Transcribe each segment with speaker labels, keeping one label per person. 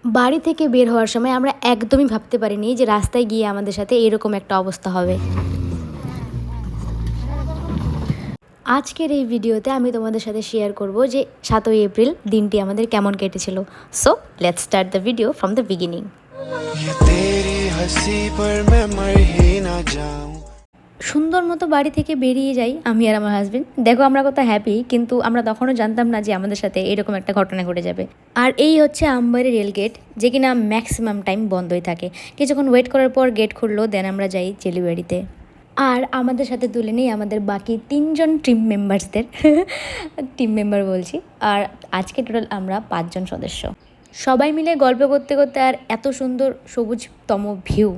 Speaker 1: বাড়ি থেকে বের হওয়ার সময় আমরা একদমই ভাবতে পারিনি যে রাস্তায় গিয়ে আমাদের সাথে এরকম একটা অবস্থা হবে। আজকের এই ভিডিওতে আমি তোমাদের সাথে শেয়ার করব যে 7ই এপ্রিল দিনটি আমাদের কেমন কেটেছিল। So let's start the video from the beginning. সুন্দর মতো বাড়ি থেকে বেরিয়ে যাই আমি আর আমার হাজবেন্ড। দেখো আমরা কত হ্যাপি, কিন্তু আমরা তখনও জানতাম না যে আমাদের সাথে এরকম একটা ঘটনা ঘটে যাবে। আর এই হচ্ছে আমবাড়ি রেল গেট, যে কিনা ম্যাক্সিমাম টাইম বন্ধই থাকে। কিছুক্ষণ ওয়েট করার পর গেট খুললো, দেন আমরা যাই চেলিবাড়িতে। আর আমাদের সাথে তুলে নেই আমাদের বাকি 3জন টিম মেম্বার্সদের টিম মেম্বার বলছি। আর আজকে টোটাল আমরা 5জন সদস্য, সবাই মিলে গল্প করতে করতে আর এত সুন্দর সবুজতম ভিউ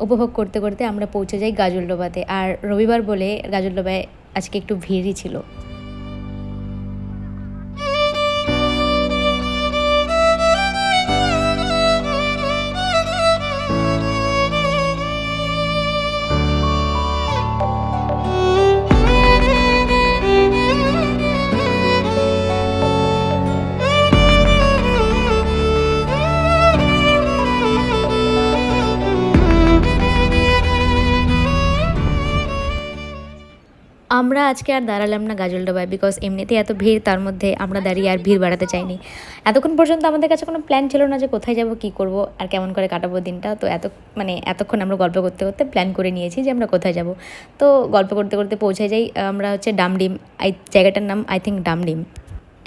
Speaker 1: উপভোগ করতে করতে আমরা পৌঁছে যাই গাজলডোবাতে। আর রবিবার বলে গাজলডোবায় আজকে একটু ভিড়ই ছিল। আমরা আজকে আর দাঁড়ালাম না গাজলডোবায়, বিকজ এমনিতেই এত ভিড়, তার মধ্যে আমরা দাঁড়িয়ে আর ভিড় বাড়াতে চাইনি। এতক্ষণ পর্যন্ত আমাদের কাছে কোনো প্ল্যান ছিল না যে কোথায় যাব, কী করব আর কেমন করে কাটাবো দিনটা। তো এতক্ষণ আমরা গল্প করতে করতে প্ল্যান করে নিয়েছি যে আমরা কোথায় যাব। তো গল্প করতে করতে পৌঁছে যাই আমরা হচ্ছে ডামডিম। জায়গাটার নাম আই থিঙ্ক ডামডিম।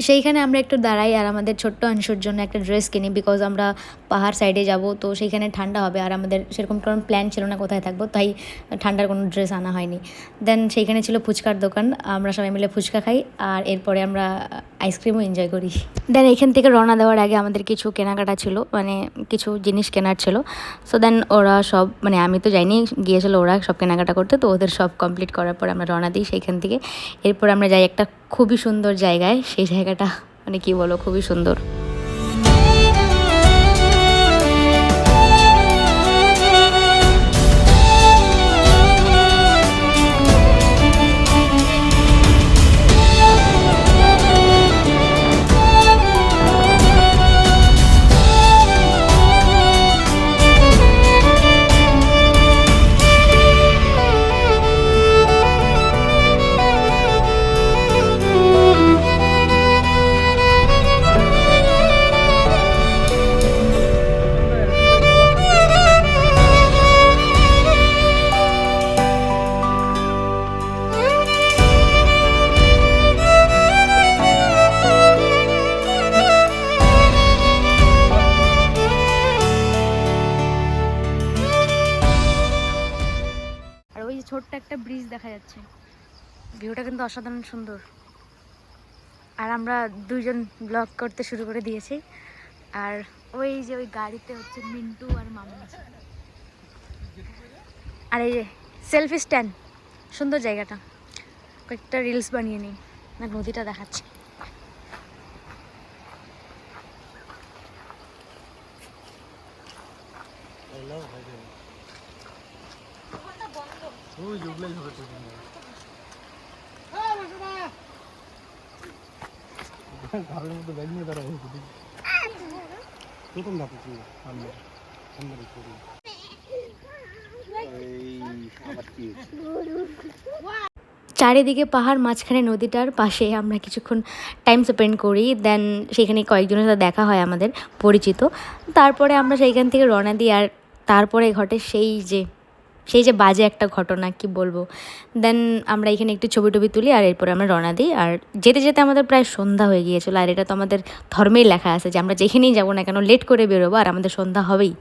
Speaker 1: সেইখানে আমরা একটু দাঁড়াই আর আমাদের ছোট্ট অংশুর জন্য একটা ড্রেস কিনি, বিকজ আমরা পাহাড় সাইডে যাব, তো সেইখানে ঠান্ডা হবে আর আমাদের সেরকম কোনো প্ল্যান ছিল না কোথায় থাকবো, তাই ঠান্ডার কোনো ড্রেস আনা হয়নি। দেন সেইখানে ছিল ফুচকার দোকান, আমরা সবাই মিলে ফুচকা খাই আর এরপরে আমরা আইসক্রিমও এনজয় করি। দেন এখান থেকে রওনা দেওয়ার আগে আমাদের কিছু কেনাকাটা ছিল, কিছু জিনিস কেনার ছিল। সো দেন ওরা সব, আমি তো যাইনি, গিয়েছিলো ওরা সব কেনাকাটা করতে। তো ওদের সব কমপ্লিট করার পর আমরা রওনা দিই সেইখান থেকে। এরপর আমরা যাই একটা খুবই সুন্দর জায়গায়। সেই জায়গাটা কি বলো, খুবই সুন্দর। ছোট্ট একটা ব্রিজ দেখা যাচ্ছে, ভিউটা কিন্তু অসাধারণ সুন্দর। আর আমরা 2জন ব্লগ করতে শুরু করে দিয়েছি। আর ওই যে ওই গাড়িতে হচ্ছে মিন্টু আর মামু আছে। আর এই যে সেলফি স্ট্যান্ড, সুন্দর জায়গাটা, কয়েকটা রিলস বানিয়ে নিই। না, নদীটা দেখাচ্ছে। চারিদিকে পাহাড়, মাঝখানে নদীটার পাশে আমরা কিছুক্ষণ টাইম স্পেন্ড করি। দেন সেখানে কয়েকজনের সাথে দেখা হয় আমাদের পরিচিত। তারপরে আমরা সেইখান থেকে রওনা দিই। আর তারপরে ঘটে সেই যে বাজে একটা ঘটনা, কি বলবো। দেন আমরা এখানে একটু ছবি টবি তুলি আর এরপরে আমরা রওনা দিই। আর যেতে যেতে আমাদের প্রায় সন্ধ্যা হয়ে গিয়েছিলো। আর এটা তো আমাদের ধর্মেই লেখা আছে যে আমরা যেখানেই যাবো না কেন লেট করে বেরোবো আর আমাদের সন্ধ্যা হবেই।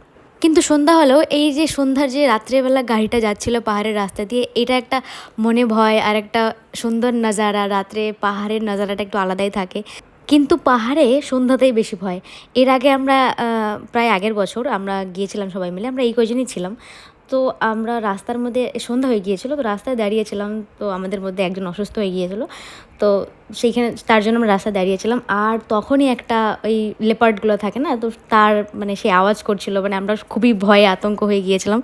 Speaker 1: কিন্তু সন্ধ্যা হলেও এই যে সন্ধ্যার যে রাত্রেবেলা গাড়িটা যাচ্ছিলো পাহাড়ের রাস্তা দিয়ে, এটা একটা মনে ভয় আর একটা সুন্দর নাজারা। রাত্রে পাহাড়ের নাজারাটা একটু আলাদাই থাকে, কিন্তু পাহাড়ে সন্ধ্যাতেই বেশি ভয়। এর আগে আমরা প্রায় আগের বছর আমরা গিয়েছিলাম সবাই মিলে, আমরা এই কয়জনই ছিলাম। তো আমরা রাস্তার মধ্যে সন্ধ্যা হয়ে গিয়েছিলো, তো রাস্তায় দাঁড়িয়েছিলাম। তো আমাদের মধ্যে একজন অসুস্থ হয়ে গিয়েছিলো, তো সেইখানে তার জন্য আমরা রাস্তায় দাঁড়িয়েছিলাম। আর তখনই একটা ওই লেপার্ডগুলো থাকে না, তো তার সে আওয়াজ করছিল, আমরা খুবই ভয়ে আতঙ্ক হয়ে গিয়েছিলাম।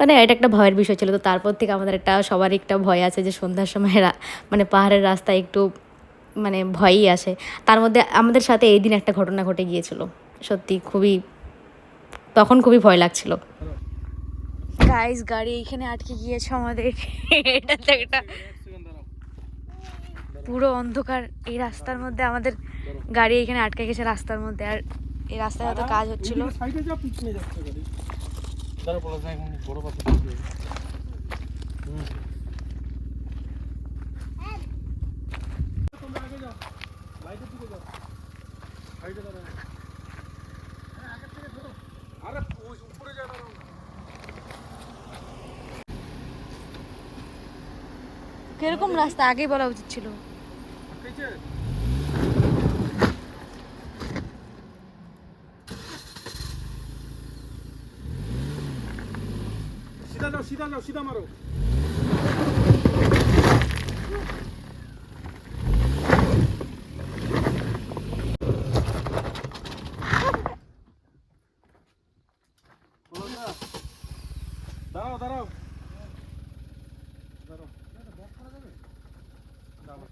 Speaker 1: এটা একটা ভয়ের বিষয় ছিল। তো তারপর থেকে আমাদের সবারই একটা ভয় আছে যে সন্ধ্যার সময় পাহাড়ের রাস্তায় একটু ভয়ই আসে। তার মধ্যে আমাদের সাথে এই দিন একটা ঘটনা ঘটে গিয়েছিল, সত্যি খুবই তখন খুবই ভয় লাগছিল। গাইস গাড়ি এইখানে আটকে গিয়েছে আমাদের। এটা তো একটা পুরো অন্ধকার এই রাস্তার মধ্যে, আমাদের গাড়ি এখানে আটকে গেছে রাস্তার মধ্যে। আর এই রাস্তায় হয়তো কাজ হচ্ছিল। কিরকম রাস্তা আগেই বলা উচিত ছিল।
Speaker 2: सीधा जाओ सीधा जाओ सीधा मारो। दाঁড়াও दाঁড়াও दाঁড়াও বক করা যাবে দাঁড়াও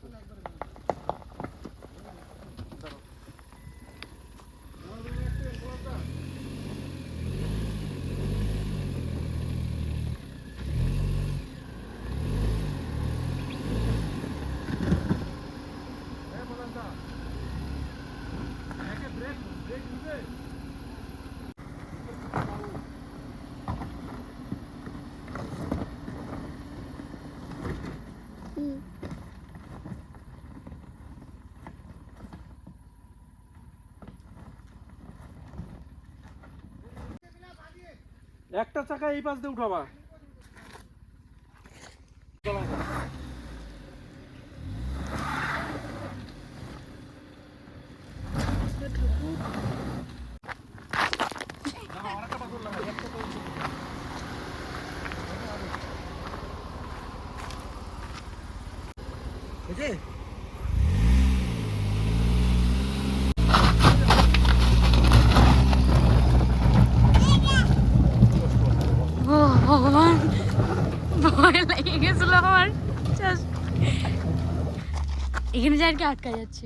Speaker 2: একটা চাকা এই পাশ দিয়ে উঠাবা।
Speaker 1: ও ভগবান, ভয় লেগে গেছিল আমার। এখানে যে আর কি আটকা যাচ্ছে,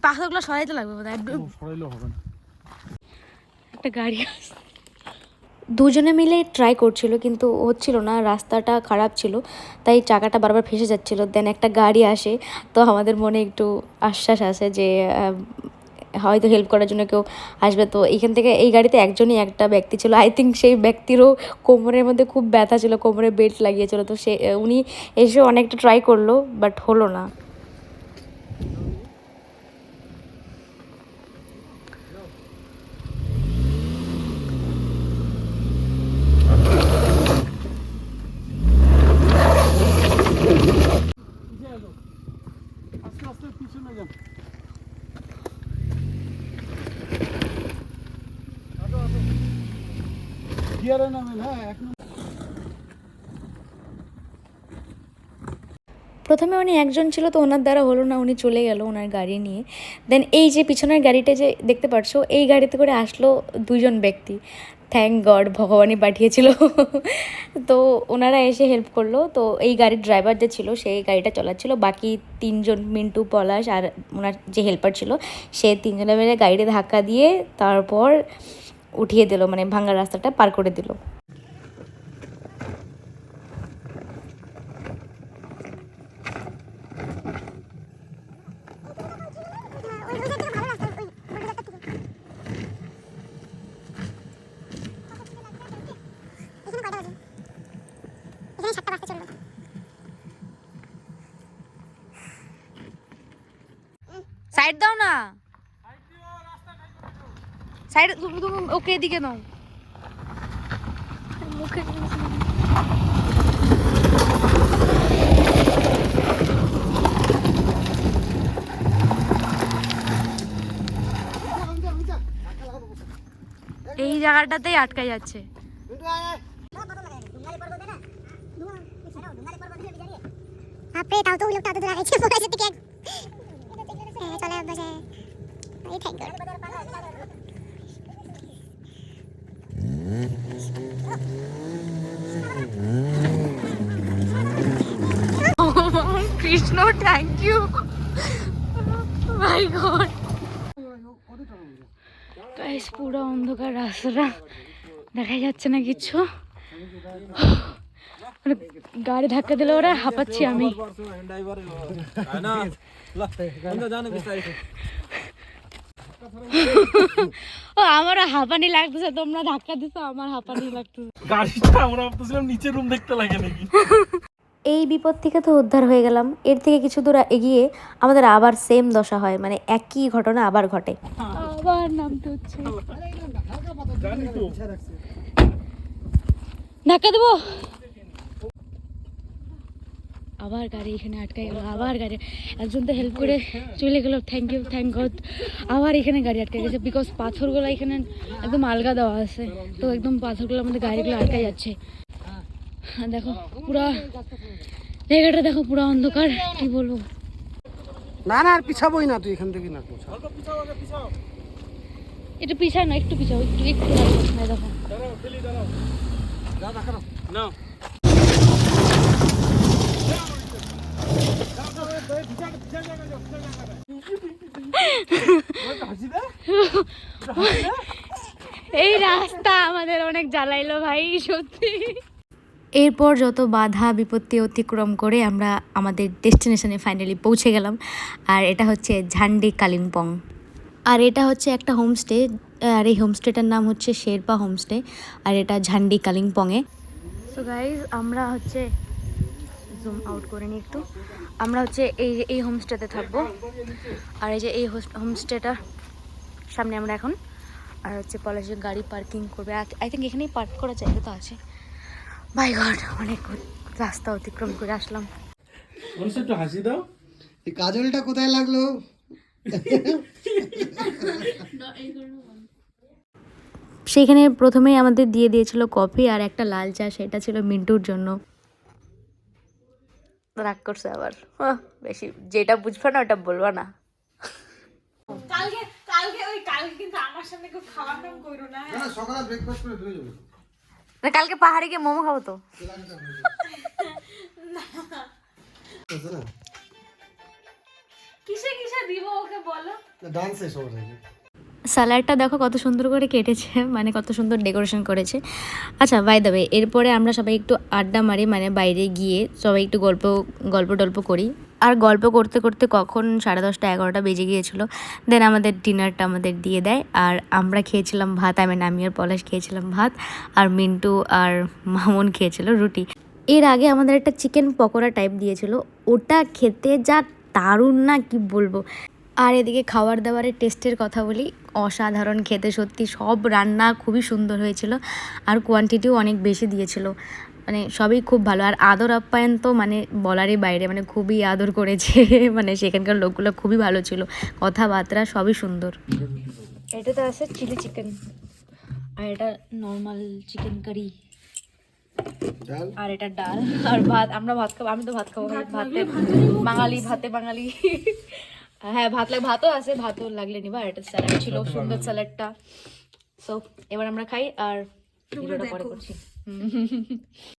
Speaker 1: পাখাগুলো সরাইতে লাগবে বোধ হয়।
Speaker 2: সরাইলেও হবে না।
Speaker 1: একটা গাড়ি দুজনে মিলে ট্রাই করছিল কিন্তু হচ্ছিল না, রাস্তাটা খারাপ ছিল তাই চাকাটা বারবার ফেসে যাচ্ছিল। দেন একটা গাড়ি আসে, তো আমাদের মনে একটু আশ্বাস আসে যে হয়তো হেল্প করার জন্য কেউ আসবে। তো এখান থেকে এই গাড়িতে একজনই একটা ব্যক্তি ছিল, আই থিঙ্ক সেই ব্যক্তিরও কোমরের মধ্যে খুব ব্যথা ছিল, কোমরে বেল্ট লাগিয়েছিল। তো উনি এসে অনেকটা ট্রাই করলো বাট হলো না।
Speaker 2: আস্তে আস্তে পিছনে যান। গিয়ারে নামেন। হ্যাঁ এক
Speaker 1: প্রথমে উনি একজন ছিল, তো ওনার দ্বারা হলো না, উনি চলে গেল ওনার গাড়ি নিয়ে। দেন এই যে পিছনের গাড়িটা যে দেখতে পারছো, এই গাড়িতে করে আসলো দুজন ব্যক্তি। থ্যাংক গড, ভগবানই পাঠিয়েছিল। তো ওনারা এসে হেল্প করলো। তো এই গাড়ির ড্রাইভার যে ছিল সেই গাড়িটা চালাচ্ছিল, বাকি তিনজন মিন্টু, পলাশ আর ওনার যে হেল্পার ছিল সে তিনজনে মিলে গাড়িতে ধাক্কা দিয়ে তারপর উঠিয়ে দিল, মানে ভাঙা রাস্তাটা পার করে দিল। সাইড দাও না, সাইড তুমি ওকে এদিকে নাও। মুখে এই জায়গাটাতেই আটকে যাচ্ছে।
Speaker 3: আপনি তাও তো লোকটা তো ধরে গেছে ফোকাস থেকে চলে বসে এই thank God.
Speaker 1: Krishna thank you, my God. Guys পুরো অন্ধকার রাস্তাটা, দেখা যাচ্ছে না কিছু। মানে গাড়ি ধাক্কা দিলে ওরা হাঁপাচ্ছি আমি। ও আমারও হাঁপানি লাগতেছে, তোমরা ধাক্কা দিছো আমার হাঁপানি লাগতেছে।
Speaker 2: গাড়িটা আমরা ভাবতেছিলাম নিচে রুম দেখতে লাগে নাকি।
Speaker 1: এই বিপদ থেকে তো উদ্ধার হয়ে গেলাম। এর থেকে কিছু দূর এগিয়ে আমাদের আবার সেম দশা হয়, মানে একই ঘটনা আবার ঘটে। আবার নামতে হচ্ছে, ধাক্কা দেবো। আবার গাড়ি এখানে আটকে গেল, আবার গাড়ি, একজন তো হেল্প করে চলে গেল, থ্যাংক ইউ, থ্যাংক গড। আবার এখানে গাড়ি আটকে গেছে, বিকজ পাথরগুলো এখানে একদম আলগা দেওয়া আছে, তো একদম পাথরগুলো আমাদের গাড়িগুলো আটকে যাচ্ছে। দেখো পুরা জায়গাটা দেখো, পুরো অন্ধকার, কি বলবো।
Speaker 4: না না আর পিছাবোই না, তুই এখান থেকে না
Speaker 1: একটু পিছাও না, একটু পিছাও, একটু একটু দেখো।
Speaker 2: না
Speaker 1: এই রাস্তা আমাদের অনেক জ্বালাইলো ভাই, সত্যি। এরপর যত বাধা বিপত্তি অতিক্রম করে আমরা আমাদের ডেস্টিনেশনে ফাইনালি পৌঁছে গেলাম। আর এটা হচ্ছে ঝান্ডি কালিম্পং। আর এটা হচ্ছে একটা হোমস্টে, আর এই হোমস্টেটার নাম হচ্ছে শেরপা হোমস্টে, আর এটা ঝান্ডি কালিম্পংয়ে। সো গাইজ আমরা হচ্ছে জুম আউট করে নিই একটু, আমরা হচ্ছে এই হোমস্টেতে থাকবো। আর এই যে এই হোমস্টেটার সামনে আমরা এখন, আর হচ্ছে পলাশের গাড়ি পার্কিং করবে। আই থিঙ্ক এখানেই পার্ক করার জায়গা তো আছে। বাই গড, অনেক রাস্তা অতিক্রম করে আসলাম।
Speaker 2: একটু হাসি দাও।
Speaker 4: এই কাজলটা কোথায় লাগলো?
Speaker 1: সেখানে প্রথমেই আমাদের দিয়ে দিয়েছিল কফি আর একটা লাল চা, সেটা ছিল মিন্টুর জন্য। রাগ করছে আবার, বেশি যেটা বুঝবে না ওটা বলবা না।
Speaker 5: কালকে কিন্তু আমার সামনে কেউ খাওয়ার নাম করো না।
Speaker 4: না সকালে ব্রেকফাস্ট করে ধুয়ে যাবো।
Speaker 1: কালকে পাহাড়ে গিয়ে মোমো খাবো তো।
Speaker 5: কিসে কিসে দিব ওকে বলো।
Speaker 4: ডান্সে সবার আগে
Speaker 1: স্যালাডটা দেখো কত সুন্দর করে কেটেছে, মানে কত সুন্দর ডেকোরেশন করেছে। আচ্ছা বাই দ্য ওয়ে, এরপরে আমরা সবাই একটু আড্ডা মারি, মানে বাইরে গিয়ে সবাই একটু গল্প করি। আর গল্প করতে করতে কখন 10:30 11টা বেজে গিয়েছিলো। দেন আমাদের ডিনারটা আমাদের দিয়ে দেয়, আর আমরা খেয়েছিলাম ভাত। আমি আর পলাশ খেয়েছিলাম ভাত, আর মিন্টু আর মামুন খেয়েছিল রুটি। এর আগে আমাদের একটা চিকেন পকোড়া টাইপ দিয়েছিল, ওটা খেতে যা দারুণ না, কি বলবো। আর এদিকে খাবার দাবারের টেস্টের কথা বলি, অসাধারণ খেতে, সত্যি সব রান্না খুবই সুন্দর হয়েছিল, আর কোয়ান্টিটিও অনেক বেশি দিয়েছিল, মানে সবই খুব ভালো। আর আদর আপ্যায়ন তো মানে বলারই বাইরে, মানে খুবই আদর করেছে। মানে সেখানকার লোকগুলো খুবই ভালো ছিল, কথাবার্তা সবই সুন্দর। এটাতে আছে চিলি চিকেন, আর এটা নর্মাল চিকেন কারি, আর এটা ডাল আর ভাত। আমরা ভাত খাবো, আমি তো ভাত খাবো, ভাতে বাঙালি, ভাতে বাঙালি। হ্যাঁ ভাত ভাতও আছে, ভাতও লাগলে নিবা। আর এটা স্যালাড ছিল, সুন্দর স্যালাডটা। সো এবার আমরা খাই, আর ভিডিওটা পরে করছি।